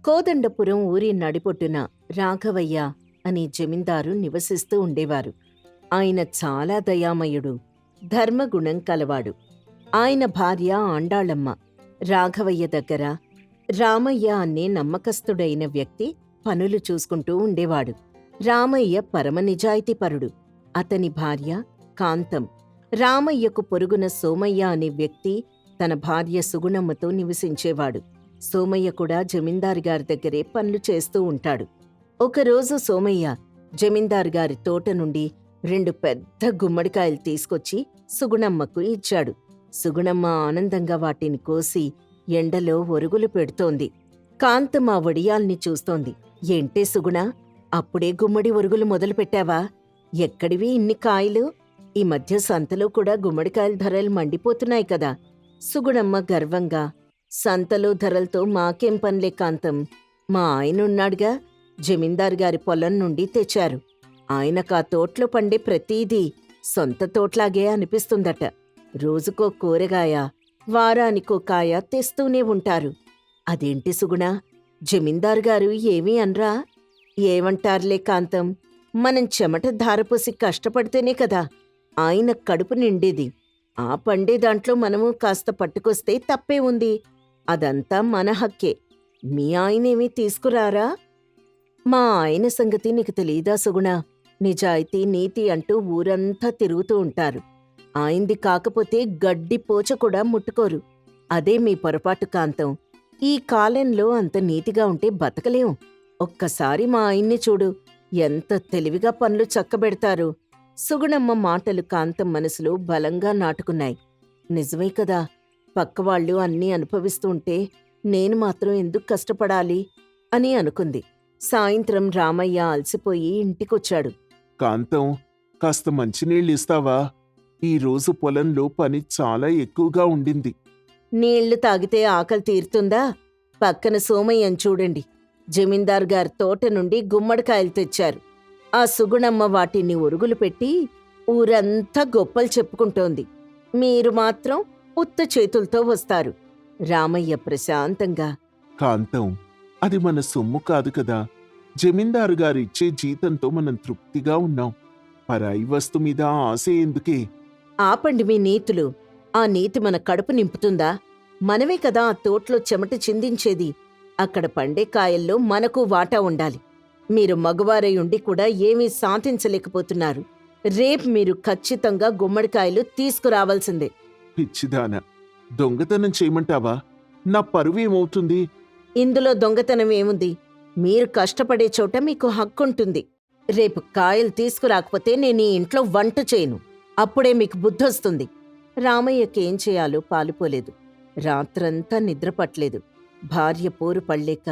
కోదండపురం ఊరి నడిపొట్టున రాఘవయ్య అనే జమీందారు నివసిస్తూ ఉండేవారు. ఆయన చాలా దయామయుడు, ధర్మగుణం కలవాడు. ఆయన భార్య ఆండాళమ్మ. రాఘవయ్య దగ్గర రామయ్య అనే నమ్మకస్తుడైన వ్యక్తి పనులు చూసుకుంటూ ఉండేవాడు. రామయ్య పరమ నిజాయితీపరుడు. అతని భార్య కాంతం. రామయ్యకు పొరుగున సోమయ్య అనే వ్యక్తి తన భార్య సుగుణమ్మతో నివసించేవాడు. సోమయ్య కూడా జమీందారు గారి దగ్గరే పనులు చేస్తూ ఉంటాడు. ఒకరోజు సోమయ్య జమీందారు గారి తోట నుండి 2 పెద్ద గుమ్మడికాయలు తీసుకొచ్చి సుగుణమ్మకు ఇచ్చాడు. సుగుణమ్మ ఆనందంగా వాటిని కోసి ఎండలో ఒరుగులు పెడుతోంది. కాంతం ఆ వడియాల్ని చూస్తోంది. ఏంటే సుగుణ, అప్పుడే గుమ్మడి ఒరుగులు మొదలుపెట్టావా? ఎక్కడివి ఇన్ని కాయలు? ఈ మధ్య సంతలో కూడా గుమ్మడికాయల ధరలు మండిపోతున్నాయి కదా. సుగుణమ్మ గర్వంగా, సంతలో ధరలతో మాకేం పనిలే కాంతం, మా ఆయనున్నాడుగా, జమీందారు గారి పొలం నుండి తెచ్చారు. ఆయనకా తోటలో పండే ప్రతీదీ సొంత తోట్లాగే అనిపిస్తుందట. రోజుకో కూరగాయ, వారానికో కాయ తెస్తూనే ఉంటారు. అదేంటి సుగుణ, జమీందారు గారు ఏమీ అనరా? ఏమంటారులే కాంతం, మనం చెమట ధారపోసి కష్టపడితేనే కదా ఆయన కడుపు నిండేది. ఆ పండే దాంట్లో మనము కాస్త పట్టుకొస్తే తప్పే ఉంది. అదంతా మన హక్కే. మీ ఆయనేమీ తీసుకురారా? మా ఆయన సంగతి నీకు తెలీదా సుగుణ? నిజాయితీ నీతి అంటూ ఊరంతా తిరుగుతూ ఉంటారు. ఆయనది కాకపోతే గడ్డి పోచ కూడా ముట్టుకోరు. అదే మీ పొరపాటు కాంతం. ఈ కాలంలో అంత నీతిగా ఉంటే బతకలేం. ఒక్కసారి మా ఆయన్ని చూడు, ఎంత తెలివిగా పనులు చక్కబెడతారు. సుగుణమ్మ మాటలు కాంతం మనసులో బలంగా నాటుకున్నాయి. నిజమే కదా, పక్కవాళ్లు అన్నీ అనుభవిస్తుంటే నేను మాత్రం ఎందుకు కష్టపడాలి అని అనుకుంది. సాయంత్రం రామయ్య అలసిపోయి ఇంటికొచ్చాడు. కాంతం, కాస్త మంచినీళ్ళు ఇస్తావా? ఈరోజు పొలంలో పని చాలా ఎక్కువగా ఉండింది. నీళ్లు తాగితే ఆకలి తీరుతుందా? పక్కన సోమయ్యను చూడండి, జమీందారు గారి తోట నుండి గుమ్మడికాయలు తెచ్చారు. ఆ సుగుణమ్మ వాటిని ఒరుగులు పెట్టి ఊరంతా గొప్పలు చెప్పుకుంటోంది. మీరు మాత్రం ఉత్త చేతులతో వస్తారు. రామయ్య ప్రశాంతంగా, కాంతం, అది మన సొమ్ము కాదు కదా. జమీందారు గారిచ్చే జీతంతో మనం తృప్తిగా ఉన్నాం. పరాయి వస్తు మీద ఆశ ఎందుకే? ఆపండి మీ నీతులు. ఆ నీతి మన కడుపు నింపుతుందా? మనమే కదా ఆ తోటలో చెమట చిందించేది. అక్కడ పండే కాయల్లో మనకు వాటా ఉండాలి. మీరు మగవారై ఉండి కూడా ఏమీ సాధించలేకపోతున్నారు. రేపు మీరు ఖచ్చితంగా గుమ్మడికాయలు తీసుకురావాల్సిందే. పిచ్చిదానా, దొంగతనం చేయమంటావా? నా పరువేమవుతుంది? ఇందులో దొంగతనం ఏముంది? మీరు కష్టపడే చోట మీకు హక్కుంటుంది. రేపు కాయలు తీసుకురాకపోతే నేను ఈ ఇంట్లో వంట చేయను. అప్పుడే మీకు బుద్ధొస్తుంది. రామయ్యకేం చేయాలో పాలుపోలేదు. రాత్రంతా నిద్రపట్లేదు. భార్య పోరు పడలేక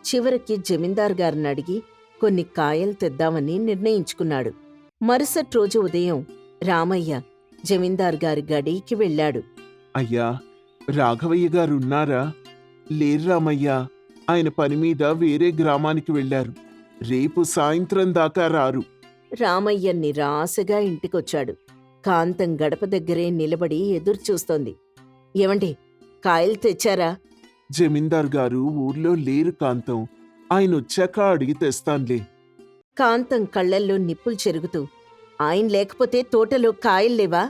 చివరికి జమీందారు గారిని అడిగి కొన్ని కాయలు తెద్దామని నిర్ణయించుకున్నాడు. మరుసటి రోజు ఉదయం రామయ్య జమీందారు గారి గడికి వెళ్ళాడు. అయ్యా, రాఘవయ్య గారున్నారా? లేరు రామయ్యా, ఆయన పనిమీద వేరే గ్రామానికి వెళ్లారు. రేపు సాయంత్రం దాకా రారు. రామయ్య నిరాశగా ఇంటికొచ్చాడు. కాంతం గడప దగ్గరే నిలబడి ఎదురుచూస్తోంది. ఏమండి, కాయలు తెచ్చారా? జమీందార్ గారు ఊర్లో లేరు కాంతం, ఆయనొచ్చాక అడిగి తెస్తాన్లే. కాంతం కళ్లల్లో నిప్పులు చెరుగుతూ, ఆయన లేకపోతే తోటలో కాయల్లేవా?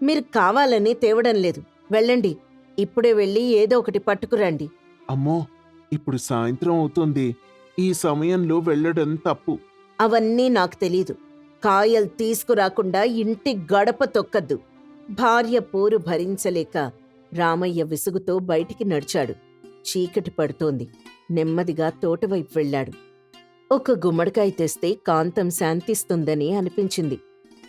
మీరు కావాలని తేవడం లేదు. వెళ్ళండి, ఇప్పుడే వెళ్ళి ఏదో ఒకటి పట్టుకురండి. అమ్మో, ఇప్పుడు సాయంత్రం అవుతోంది. ఈ సమయంలో వెళ్ళడం తప్పు. అవన్నీ నాకు తెలీదు. కాయలు తీసుకురాకుండా ఇంటి గడప తొక్కద్దు. భార్య పోరు భరించలేక రామయ్య విసుగుతో బయటికి నడిచాడు. చీకటి పడుతోంది. నెమ్మదిగా తోటవైపు వెళ్ళాడు. ఒక గుమ్మడికాయ తెస్తే కాంతం శాంతిస్తుందని అనిపించింది.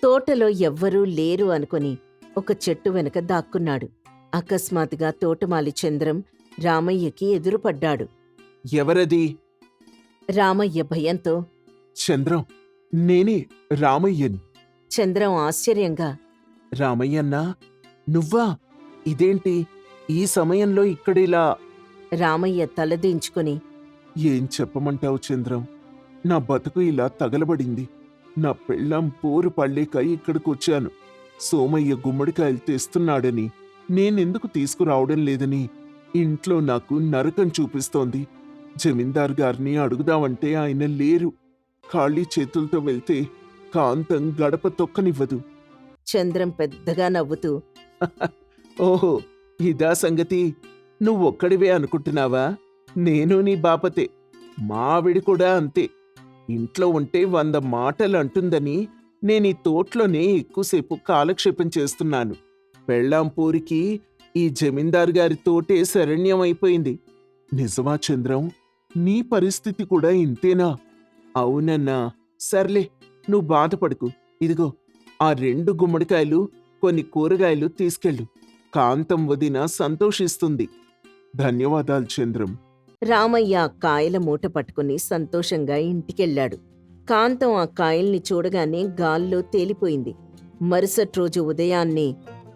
తోటలో ఎవ్వరూ లేరు అనుకుని ఒక చెట్టు వెనక దాక్కున్నాడు. అకస్మాత్తుగా తోటమాలి చంద్రం రామయ్యకి ఎదురుపడ్డాడు. ఎవరది? రామయ్య భయంతో, చంద్రం, నేనే రామయ్యని. చంద్రం ఆశ్చర్యంగా, రామయ్యన్నా, నువ్వా? ఇదేంటి ఈ సమయంలో ఇక్కడిలా? రామయ్య తలదించుకుని, ఏం చెప్పమంటావు చంద్రం, నా బతుకు ఇలా తగలబడింది. నా పెళ్ళాం పోరు పడలేక ఇక్కడికొచ్చాను. సోమయ్య గుమ్మడికాయలు తెస్తున్నాడని, నేనెందుకు తీసుకురావడం లేదని ఇంట్లో నాకు నరకం చూపిస్తోంది. జమీందార్ గారిని అడుగుదామంటే ఆయన లేరు. ఖాళీ చేతులతో వెళ్తే కాంతం గడప తొక్కనివ్వదు. చంద్రం పెద్దగా నవ్వుతూ, ఓహో, ఇదా సంగతి. నువ్వొక్కడివే అనుకుంటున్నావా? నేను నీ బాపతే. మా ఆవిడ కూడా అంతే. ఇంట్లో ఉంటే 100 మాటలు అంటుందని నేనీ తోటలోనే ఎక్కువసేపు కాలక్షేపం చేస్తున్నాను. పెళ్ళాం పూరికి ఈ జమీందారు గారి తోటే శరణ్యమైపోయింది. నిజమా చంద్రం? నీ పరిస్థితి కూడా ఇంతేనా? అవునన్నా. సర్లే, నువ్వు బాధపడకు. ఇదిగో, ఆ 2 గుమ్మడికాయలు, కొన్ని కూరగాయలు తీసుకెళ్ళు. కాంతం వదిన సంతోషిస్తుంది. ధన్యవాదాలు చంద్రం. రామయ్య ఆ కాయల మూట పట్టుకుని సంతోషంగా ఇంటికెళ్ళాడు. కాంతం ఆ కాయల్ని చూడగానే గాల్లో తేలిపోయింది. మరుసటి రోజు ఉదయాన్నే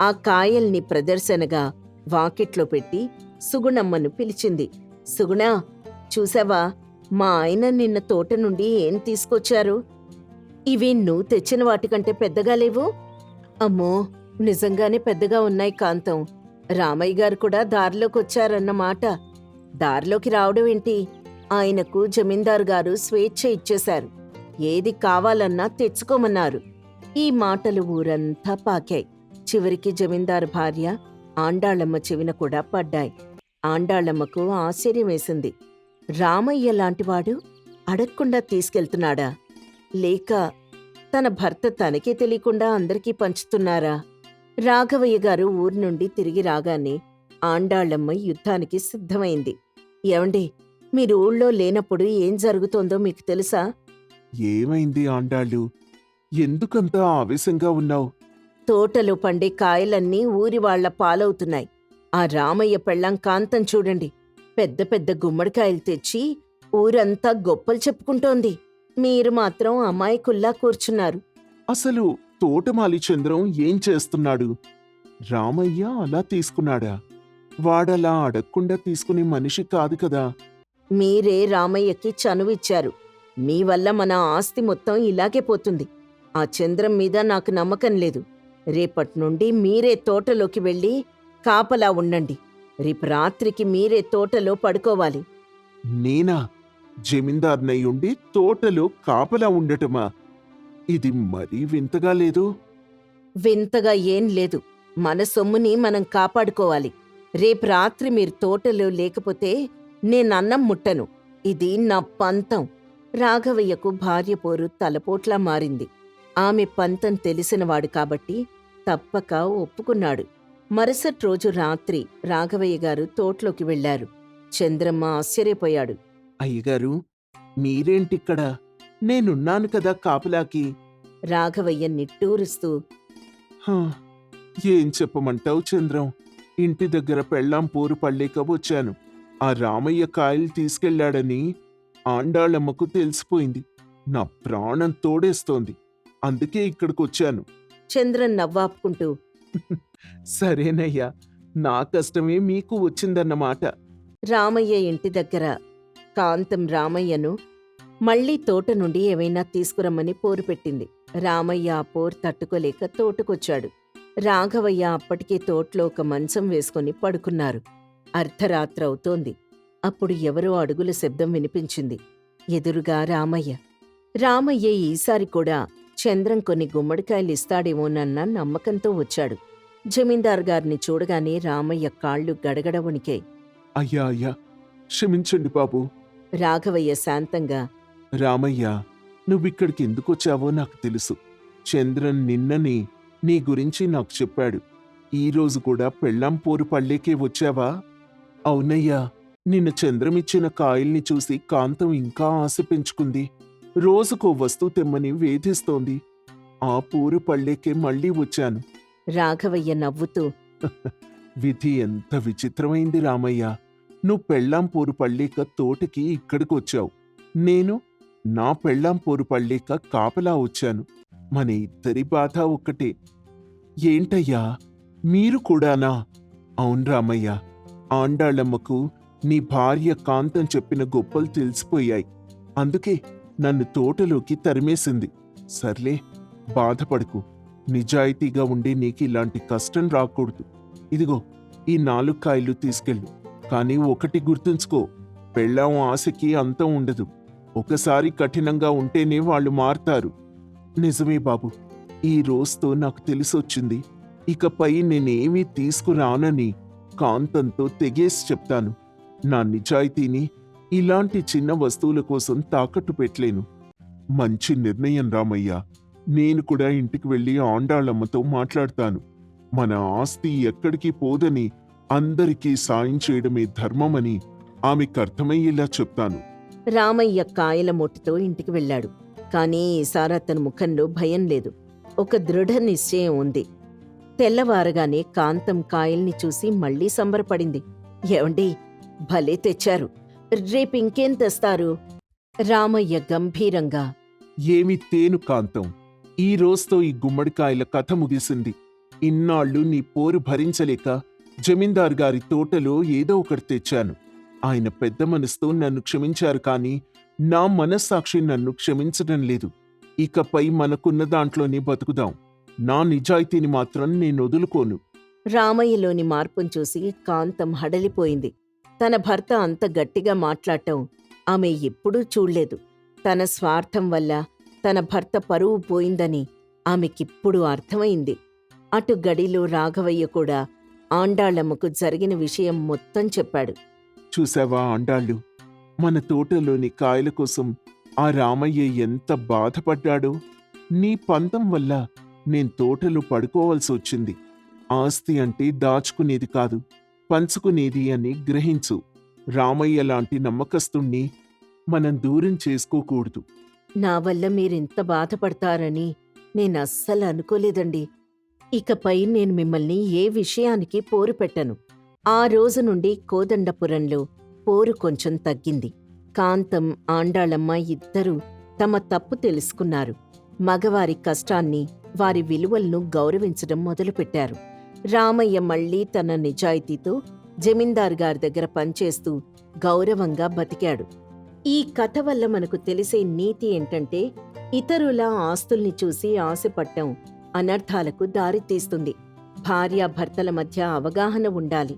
ఆ కాయల్ని ప్రదర్శనగా వాకిట్లో పెట్టి సుగుణమ్మను పిలిచింది. సుగుణా, చూసావా, మా ఆయన నిన్న తోట నుండి ఏం తీసుకొచ్చారు? ఇవి నువ్వు తెచ్చిన వాటికంటే పెద్దగా లేవు? అమ్మో, నిజంగానే పెద్దగా ఉన్నాయి కాంతం. రామయ్య గారు కూడా దారిలోకొచ్చారన్నమాట. దారిలోకి రావడం ఏంటి? ఆయనకు జమీందారు గారు స్వేచ్ఛ ఇచ్చేశారు. ఏది కావాలన్నా తెచ్చుకోమన్నారు. ఈ మాటలు ఊరంతా పాకాయి. చివరికి జమీందారు భార్య ఆండాళమ్మ చెవిన కూడా పడ్డాయి. ఆండాళమ్మకు ఆశ్చర్యం వేసింది. రామయ్య లాంటివాడు అడగకుండా తీసుకెళ్తున్నాడా? లేక తన భర్త తనకే తెలియకుండా అందరికీ పంచుతున్నారా? రాఘవయ్య గారు ఊరు నుండి తిరిగి రాగానే ఆండాళమ్మ యుద్ధానికి సిద్ధమైంది. ఏవండి, మీరు ఊళ్ళో లేనప్పుడు ఏం జరుగుతోందో మీకు తెలుసా? ఏమైంది ఆండాళ్ళు? ఎందుకంత ఆవేశంగా ఉన్నావు? తోటలో పండే కాయలన్నీ ఊరి వాళ్ల పాలవుతున్నాయి. ఆ రామయ్య పెళ్ళాం కాంతం చూడండి, పెద్ద పెద్ద గుమ్మడికాయలు తెచ్చి ఊరంతా గొప్పలు చెప్పుకుంటోంది. మీరు మాత్రం అమాయకుల్లా కూర్చున్నారు. అసలు తోటమాలి చంద్రం ఏం చేస్తున్నాడు? రామయ్య అలా తీసుకున్నాడా? వాడలా అడగకుండా తీసుకునే మనిషి కాదు కదా. మీరే రామయ్యకి చనువిచ్చారు. మీ వల్ల మన ఆస్తి మొత్తం ఇలాగే పోతుంది. ఆ చంద్రం మీద నాకు నమ్మకం లేదు. రేపట్నుండి మీరే తోటలోకి వెళ్ళి కాపలా ఉండండి. రేపు రాత్రికి మీరే తోటలో పడుకోవాలి. నేనా? జమీందార్నయ్యుండి తోటలో కాపలా ఉండటమా? ఇది మరీ వింతగా లేదు. వింతగా ఏం లేదు. మన సొమ్ముని మనం కాపాడుకోవాలి. రేపు రాత్రి మీరు తోటలో లేకపోతే నేనన్నం ముట్టను. ఇది నా పంతం. రాఘవయ్యకు భార్య పోరు తలపోట్లా మారింది. ఆమె పంతం తెలిసినవాడు కాబట్టి తప్పక ఒప్పుకున్నాడు. మరుసటి రోజు రాత్రి రాఘవయ్య గారు తోటలోకి వెళ్లారు. చంద్రమ్మ ఆశ్చర్యపోయాడు. అయ్యగారు, మీరేంటిక్కడ? నేనున్నాను కదా కాపలాకి. రాఘవయ్య నిట్టూరుస్తూ, హా, ఏం చెప్పమంటావు చంద్రం? ఇంటి దగ్గర పెళ్ళాం పోరు పడలేక వచ్చాను. ఆ రామయ్య కాయలు తీసుకెళ్లాడని ఆండాళమ్మకు తెలిసిపోయింది. నా ప్రాణం తోడేస్తోంది. అందుకే ఇక్కడికొచ్చాను. చంద్రన్ నవ్వాపుకుంటూ, సరేనయ్యా, నా కష్టమే మీకు వచ్చిందన్నమాట. రామయ్య ఇంటి దగ్గర కాంతం రామయ్యను మళ్లీ తోట నుండి ఏమైనా తీసుకురమ్మని పోరు పెట్టింది. రామయ్య ఆ పోరు తట్టుకోలేక తోటకొచ్చాడు. రాఘవయ్య అప్పటికే తోటలో ఒక మంచం వేసుకుని పడుకున్నారు. అర్ధరాత్రవుతోంది. అప్పుడు ఎవరో అడుగుల శబ్దం వినిపించింది. ఎదురుగా రామయ్య. రామయ్య ఈసారి కూడా చంద్రం కొన్ని గుమ్మడికాయలు ఇస్తాడేమోనన్న నమ్మకంతో వచ్చాడు. జమీందార్ గారిని చూడగానే రామయ్య కాళ్ళు గడగడ వణికాయి. అయ్యా అయ్యా, క్షమించండి బాబు. రాఘవయ్య శాంతంగా, రామయ్య, నువ్విక్కడికి ఎందుకొచ్చావో నాకు తెలుసు. చంద్రన్ నిన్ననే నీ గురించి నాకు చెప్పాడు. ఈరోజు కూడా పెళ్ళాం పోరు పళ్ళేకే వచ్చావా? అవునయ్యా, నిన్న చంద్రమిచ్చిన కాయల్ని చూసి కాంతం ఇంకా ఆశ పెంచుకుంది. రోజుకో వస్తువు తెమ్మని వేధిస్తోంది. ఆ పోరు పళ్ళేకే మళ్ళీ వచ్చాను. రాఘవయ్య నవ్వుతూ, విధి ఎంత విచిత్రమైంది రామయ్య. నువ్వు పెళ్ళాం పోరు పళ్ళేక తోటకి ఇక్కడికొచ్చావు. నేను నా పెళ్ళాం పోరు పళ్ళేక కాపలా వచ్చాను. మన ఇద్దరి బాధ ఒక్కటే. ఏంటయ్యా, మీరు కూడానా? అవును రామయ్య, ఆండాళమ్మకు నీ భార్య కాంతం చెప్పిన గొప్పలు తెలిసిపోయాయి. అందుకే నన్ను తోటలోకి తరిమేసింది. సర్లే, బాధపడకు. నిజాయితీగా ఉండి నీకు ఇలాంటి కష్టం రాకూడదు. ఇదిగో, ఈ 4 కాయలు తీసుకెళ్ళు. కానీ ఒకటి గుర్తుంచుకో, పెళ్ళాం ఆశకి అంతం ఉండదు. ఒకసారి కఠినంగా ఉంటేనే వాళ్ళు మారతారు. నిజమే బాబు, ఈ రోజుతో నాకు తెలిసొచ్చింది. ఇకపై నేనేమీ తీసుకురానని కాంతంతో తెగేసి చెప్తాను. నా నిజాయితీని ఇలాంటి చిన్న వస్తువుల కోసం తాకట్టు పెట్టలేను. మంచి నిర్ణయం రామయ్య. నేను కూడా ఇంటికి వెళ్ళి ఆండాళ్ళమ్మతో మాట్లాడతాను. మన ఆస్తి ఎక్కడికి పోదని అందరికీ సాయం చేయడమే ధర్మమని ఆమెకు అర్థమయ్యేలా చెప్తాను. రామయ్య కాయల మొట్టుతో ఇంటికి వెళ్ళాడు. కానీ ఈసారి అతని ముఖంలో భయం లేదు, ఒక దృఢ నిశ్చయం ఉంది. తెల్లవారగానే కాంతం కాయల్ని చూసి మళ్లీ సంబరపడింది. ఏవండి, భలే తెచ్చారు, రేపింకేం తెస్తారు? రామయ్య గంభీరంగా, ఏమి తేను కాంతం, ఈ రోజుతో ఈ గుమ్మడికాయల కథ ముగిసింది. ఇన్నాళ్ళు నీ పోరు భరించలేక జమీందార్ గారి తోటలో ఏదో ఒకటి తెచ్చాను. ఆయన పెద్ద మనసుతో నన్ను క్షమించారు, కానీ నా మనస్సాక్షి నన్ను క్షమించడం లేదు. ఇకపై మనకున్న దాంట్లోనే బతుకుదాం. నా నిజాయితీని మాత్రం నేను వదులుకోను. రామయ్యలోని మార్పును చూసి కాంతం హడలిపోయింది. తన భర్త అంత గట్టిగా మాట్లాడటం ఆమె ఎప్పుడూ చూడలేదు. తన స్వార్థం వల్ల తన భర్త పరువు పోయిందని ఆమెకిప్పుడు అర్థమైంది. అటు గడిలో రాఘవయ్య కూడా ఆండాళ్ళమ్మకు జరిగిన విషయం మొత్తం చెప్పాడు. చూసావా ఆండాళ్ళు, మన తోటలోని కాయల కోసం ఆ రామయ్య ఎంత బాధపడ్డాడో. నీ పంతం వల్ల నేను తోటలో పడుకోవాల్సి వచ్చింది. ఆస్తి అంటే దాచుకునేది కాదు, పంచుకునేది అని గ్రహించు. రామయ్య లాంటి నమ్మకస్తుణ్ణి మనం దూరం చేసుకోకూడదు. నా వల్ల మీరింత బాధపడతారని నేనస్సలు అనుకోలేదండి. ఇకపై నేను మిమ్మల్ని ఏ విషయానికి పోరు పెట్టను. ఆ రోజు నుండి కోదండపురంలో పోరు కొంచెం తగ్గింది. కాంతం, ఆండాళమ్మ ఇద్దరూ తమ తప్పు తెలుసుకున్నారు. మగవారి కష్టాన్ని, వారి విలువలను గౌరవించడం మొదలుపెట్టారు. రామయ్య మళ్లీ తన నిజాయితీతో జమీందార్ గారి దగ్గర పనిచేస్తూ గౌరవంగా బతికాడు. ఈ కథ వల్ల మనకు తెలిసే నీతి ఏంటంటే, ఇతరుల ఆస్తుల్ని చూసి ఆశపడటం అనర్థాలకు దారితీస్తుంది. భార్యాభర్తల మధ్య అవగాహన ఉండాలి.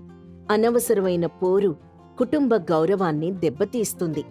అనవసరమైన పోరు కుటుంబ గౌరవాన్ని దెబ్బతీస్తుంది.